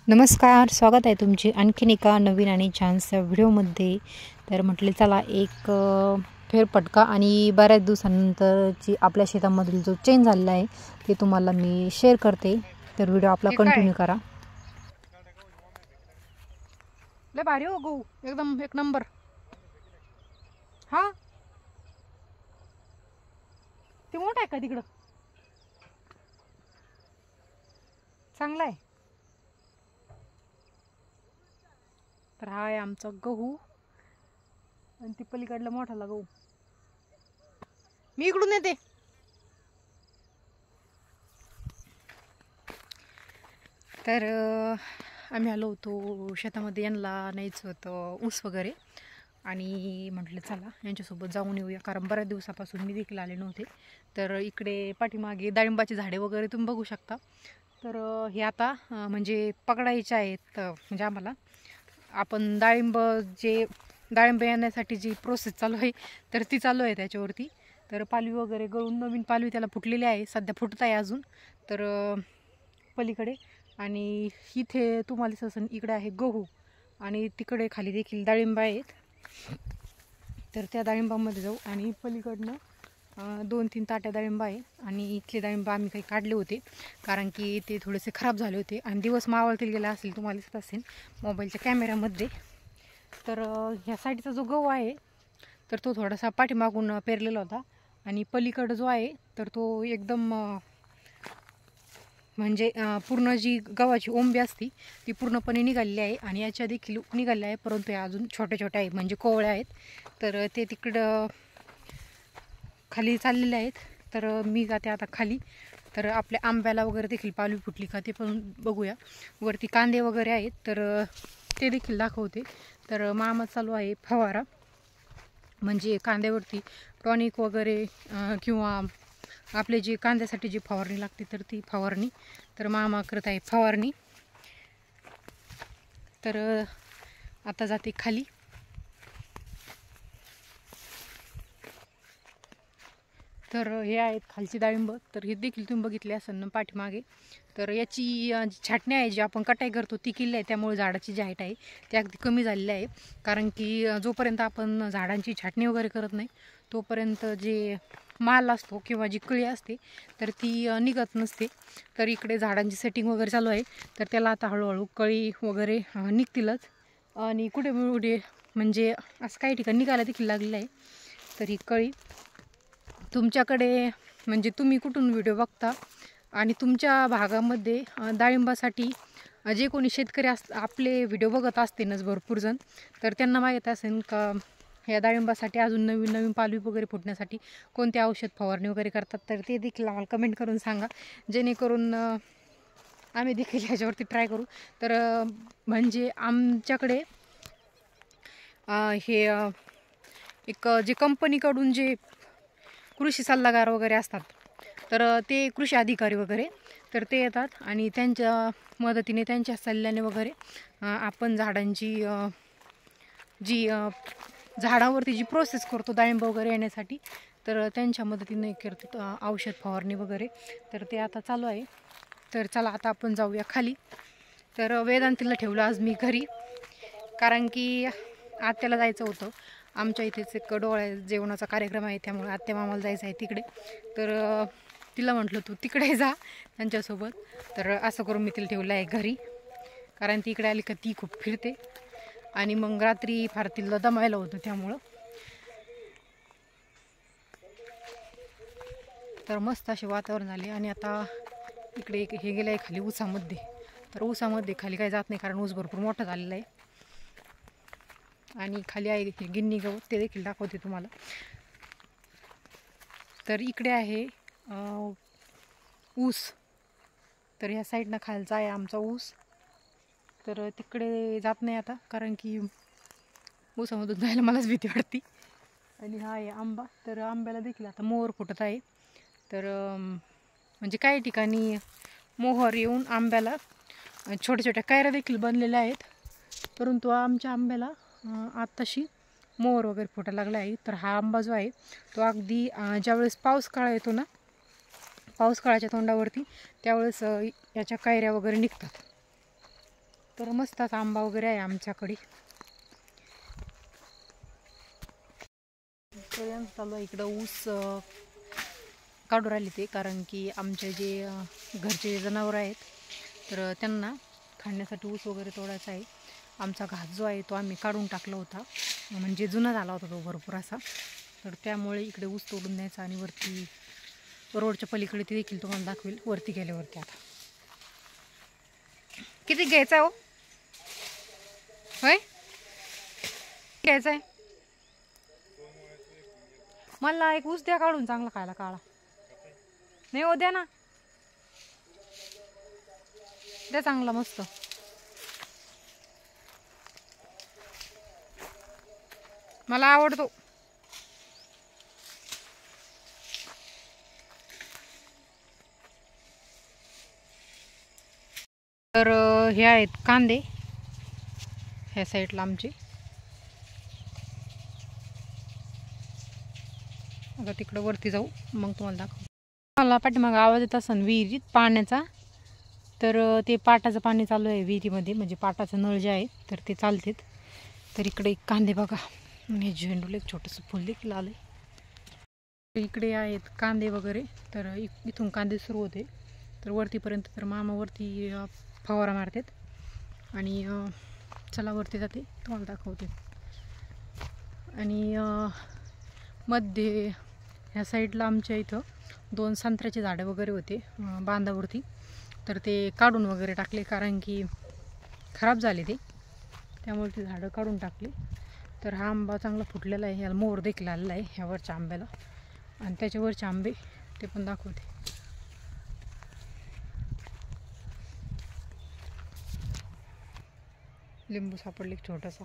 नमस्कार, स्वागत आहे तुमचे आणखीन एका नवीन आणि छानशा व्हिडिओमध्ये. तर म्हटले चला एक फेरफटका आणि बऱ्याच दिवसानंतरची आपल्या शेतामधील जो चेंज झालेला आहे ते तुम्हाला मी शेअर करते. तर व्हिडिओ आपला कंटिन्यू करा. लय भारी हो गहू, एकदम एक नंबर. हा ते मोठा आहे का तिकडं? चांगला आहे. तर हा आहे आमचा गहू आणि ती पलीकडला मोठाला गहू. मी इकडून येते. तर आम्ही आलो होतो शेतामध्ये, यांना न्यायचं होतं ऊस वगैरे आणि म्हटलं चला यांच्यासोबत जाऊन येऊया, कारण बऱ्याच दिवसापासून मी देखील आले नव्हते. तर इकडे पाठीमागे डाळिंबाची झाडे वगैरे तुम्ही बघू शकता. तर हे आता म्हणजे पकडायचे आहेत. म्हणजे आम्हाला आपण डाळिंब येण्यासाठी जी प्रोसेस चालू आहे तर ती चालू आहे त्याच्यावरती. तर पालवी वगैरे गळून नवीन पालवी त्याला फुटलेली आहे, सध्या फुटत आहे अजून. तर पलीकडे आणि इथे तुम्हाला असं इकडे आहे गहू आणि तिकडे खाली देखील डाळिंब आहेत. तर त्या डाळिंबामध्ये जाऊ आणि पलीकडनं 2-3 ताट्या डाळिंब आहे आणि इथले डाळिंब आम्ही काही काढले होते कारण की ते थोडेसे खराब झाले होते आणि दिवस मावळतील गेला असेल, तुम्हाला दिसत असेल मोबाईलच्या कॅमेऱ्यामध्ये. तर ह्या साईडचा जो गहू आहे तर तो थोडासा पाठीमागून पेरलेला होता आणि पलीकडं जो आहे तर तो एकदम म्हणजे पूर्ण जी गव्हाची ओंबी असती ती पूर्णपणे निघालेली आहे आणि याच्या देखील निघाल्या आहे, परंतु या अजून छोट्या छोट्या आहे म्हणजे कोवळ्या आहेत. तर ते तिकडं खाली चाललेले आहेत. तर मी जाते आता खाली. तर आपल्या आंब्याला वगैरे देखील पालवी फुटली का ते पण बघूया. वरती कांदे वगैरे आहेत तर ते देखील दाखवते. तर मामा चालू आहे फवारा, म्हणजे कांद्यावरती टॉनिक वगैरे किंवा आपले जे कांद्यासाठी जी फवारणी लागते तर ती फवारणी. तर मामा करत आहे फवारणी. तर आता जाते खाली. तर हे आहेत खालची डाळिंब. तर हे देखील तुम्ही बघितले असेल ना पाठीमागे. तर याची छाटणी आहे जी आपण कटाई करतो ती केली आहे, त्यामुळे झाडाची जी हाईट आहे ती अगदी कमी झालेली आहे. कारण की जोपर्यंत आपण झाडांची छाटणी वगैरे करत नाही तोपर्यंत जे माल असतो किंवा जी कळी असते तर ती निघत नसते. तर इकडे झाडांची सेटिंग वगैरे चालू आहे. तर त्याला आता हळूहळू कळी वगैरे निघतीलच आणि कुठे म्हणजे असं काही ठिकाणी निघायला देखील लागलेलं आहे. तर ही कळी तुमच्याकडे म्हणजे तुम्ही कुठून व्हिडिओ बघता आणि तुमच्या भागामध्ये डाळिंबासाठी जे कोणी शेतकरी आपले व्हिडिओ बघत असतीलच भरपूर जण, तर त्यांना माहीत असेल का या डाळिंबासाठी अजून नवीन नवीन पालवी वगैरे फुटण्यासाठी कोणते औषध फवारणी वगैरे करतात. तर ते देखील आम्हाला कमेंट करून सांगा, जेणेकरून आम्ही देखील ह्याच्यावरती ट्राय करू. तर म्हणजे आमच्याकडे हे एक जे कंपनीकडून जे कृषी सल्लागार वगैरे असतात तर ते कृषी अधिकारी वगैरे तर ते येतात आणि त्यांच्या मदतीने त्यांच्या सल्ल्याने वगैरे आपण झाडांची जी झाडावरती जी प्रोसेस करतो डाळिंब वगैरे येण्यासाठी तर त्यांच्या मदतीने करतात औषध फवारणी वगैरे. तर ते आता चालू आहे. तर चला आता आपण जाऊया खाली. तर वेदांतीला ठेवलं आज मी घरी, कारण की आत्याला जायचं होतं. आमच्या इथेच एक डोळ्या जेवणाचा कार्यक्रम आहे, त्यामुळे आत्या मामाला जायचं आहे तिकडे. तर तिला म्हटलं तू तिकडे जा त्यांच्यासोबत. तर असं करून मी तिला ठेवलं आहे घरी, कारण ती इकडे आली का ती खूप फिरते आणि मग रात्री फार तिला दमायला होतं त्यामुळं. तर मस्त असे वातावरण झाले आणि आता इकडे हे गेलं आहे खाली ऊसामध्ये. तर ऊसामध्ये खाली काही जात नाही कारण ऊस भरपूर मोठा झालेला आहे आणि खाली आहे देखील गिन्नी गवत, ते देखील दाखवते तुम्हाला. तर इकडे आहे ऊस. तर ह्या साईडनं खालचा आहे आमचा ऊस. तर तिकडे जात नाही आता कारण की ऊसामधून जायला मलाच भीती वाटते. आणि हा आहे आंबा. तर आंब्याला देखील आता मोहर फुटत आहे. तर म्हणजे काही ठिकाणी मोहर येऊन आंब्याला छोट्या छोट्या कायऱ्या देखील बनलेल्या आहेत, परंतु आमच्या आंब्याला आत्ताशी मोहर वगैरे फुटायला लागला आहे. तर हा आंबा जो आहे तो अगदी ज्यावेळेस पाऊस काळ येतो ना, पाऊस काळाच्या तोंडावरती त्यावेळेस याच्या कायऱ्या वगैरे निघतात. तर मस्त असा आंबा वगैरे आहे आमच्याकडे. चालू आहे इकडं ऊस काढून राहिले ते, कारण की आमचे जे घरचे जनावर आहेत तर त्यांना खाण्यासाठी ऊस वगैरे तोडायचा आहे. आमचा घास जो आहे तो आम्ही काढून टाकला होता, म्हणजे जुना झाला होता तो भरपूर असा. तर त्यामुळे इकडे ऊस तोडून न्यायचा आणि वरती रोडच्या पलीकडे ते देखील तुम्हाला दाखवेल वरती गेल्यावरती. आता किती घ्यायचा आहे हो? होय घ्यायचा आहे मला. एक ऊस द्या काढून चांगला खायला. काळा नाही हो, द्या ना, द्या चांगला मस्त. मला आवडतो. तर हे आहेत कांदे ह्या साईडला आमचे. आता तिकडं वरती जाऊ मग तुम्हाला दाखवू. मला पाठीमागं आवाज येत असेल विहिरीत पाण्याचा. तर ते पाटाचं पाणी चालू आहे विहिरीमध्ये, म्हणजे पाटाचं नळ जे आहे तर ते चालतेत. तर इकडे एक कांदे बघा, हे झेंडूला एक छोटंसं फुल देखील आलं आहे. इकडे आहेत कांदे वगैरे. तर इथून कांदे सुरू होते तर वरतीपर्यंत. तर मामा वरती फवारा मारतात आणि चला वरती जाते तुम्हाला दाखवते. आणि मध्ये ह्या साईडला आमच्या इथं 2 संत्र्याचे झाडं वगैरे होते बांधावरती. तर ते काढून वगैरे टाकले, कारण की खराब झाले ते, त्यामुळे ते झाडं काढून टाकले. तर हा आंबा चांगला फुटलेला आहे, याला मोहर देखील आलेला आहे ह्यावरच्या आंब्याला. आणि त्याच्यावरचे आंबे ते पण दाखवते. लिंबू सापडले एक छोटासा.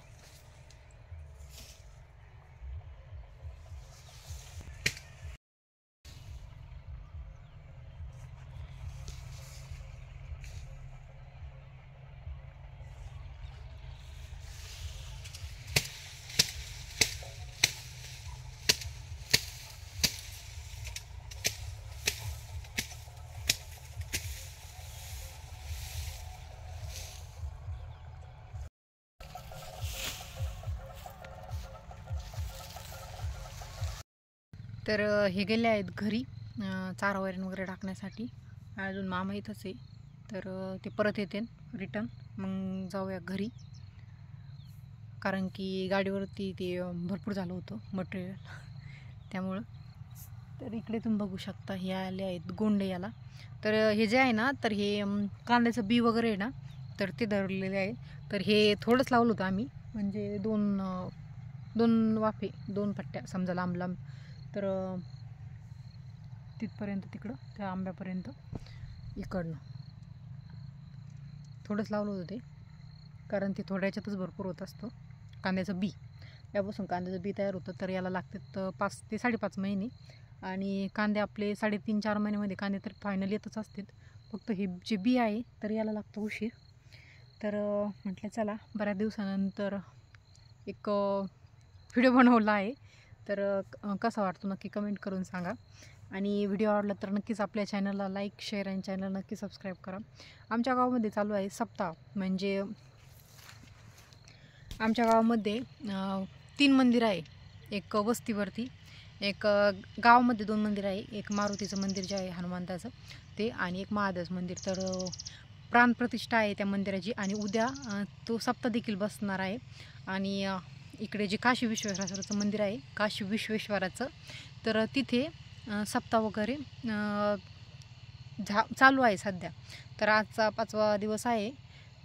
तर हे गेले आहेत घरी चारा वैरण वगैरे टाकण्यासाठी. अजून मामा इथंच आहे. तर ते परत येते रिटर्न, मग जाऊया घरी, कारण की गाडीवरती ते भरपूर झालं होतं मटेरियल त्यामुळं. तर इकडे तुम्ही बघू शकता हे आले आहेत गोंडे याला. तर हे जे आहे ना, तर हे कांद्याचं बी वगैरे आहे ना, तर ते धरलेले आहे. तर हे थोडंच लावलं होतं आम्ही, म्हणजे दोन वाफे 2 पट्ट्या समजा लांब लांब. तर तिथपर्यंत तिकडं त्या आंब्यापर्यंत इकडनं थोडंच लावलं होतं ते, कारण ते थोड्याच्यातच भरपूर होत असतं कांद्याचं बी. यापासून कांद्याचं बी तयार होतं. तर याला लागतात 5 ते 5.5 महिने. आणि कांदे आपले 3.5-4 महिन्यामध्ये कांदे तर फायनल येतच असतात. फक्त हे जे बी आहे तर याला लागतं उशीर. तर म्हटलं चला बऱ्याच दिवसानंतर एक व्हिडिओ बनवला आहे. तर कसा वाटतो नक्की कमेंट करून सांगा. आणि व्हिडिओ आवडला तर नक्कीच आपल्या चॅनलला लाईक, शेअर आणि चॅनल नक्की सबस्क्राईब करा. आमच्या गावामध्ये चालू आहे सप्ताह, म्हणजे आमच्या गावामध्ये 3 मंदिर आहे. एक वस्तीवरती, एक गावामध्ये 2 मंदिर आहे. एक मारुतीचं मंदिर जे आहे हनुमंताचं ते, आणि एक महादेवचं मंदिर. तर प्राणप्रतिष्ठा आहे त्या मंदिराची, आणि उद्या तो सप्ताह देखील बसणार आहे. आणि इकडे जे काशी विश्वेश्वराचं मंदिर आहे, काशी विश्वेश्वराचं, तर तिथे सप्ताह वगैरे चालू आहे सध्या. तर आजचा 5वा दिवस आहे.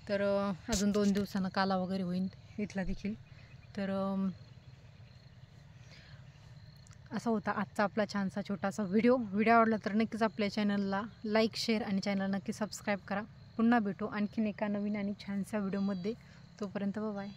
तर अजून 2 दिवसानं काला वगैरे होईल इथला देखील. तर असा होता आजचा आपला छानसा छोटासा व्हिडिओ. आवडला तर नक्कीच आपल्या चॅनलला लाईक, शेअर आणि चॅनल नक्की सबस्क्राईब करा. पुन्हा भेटू आणखीन एका नवीन आणि छानशा व्हिडिओमध्ये. तोपर्यंत बाय.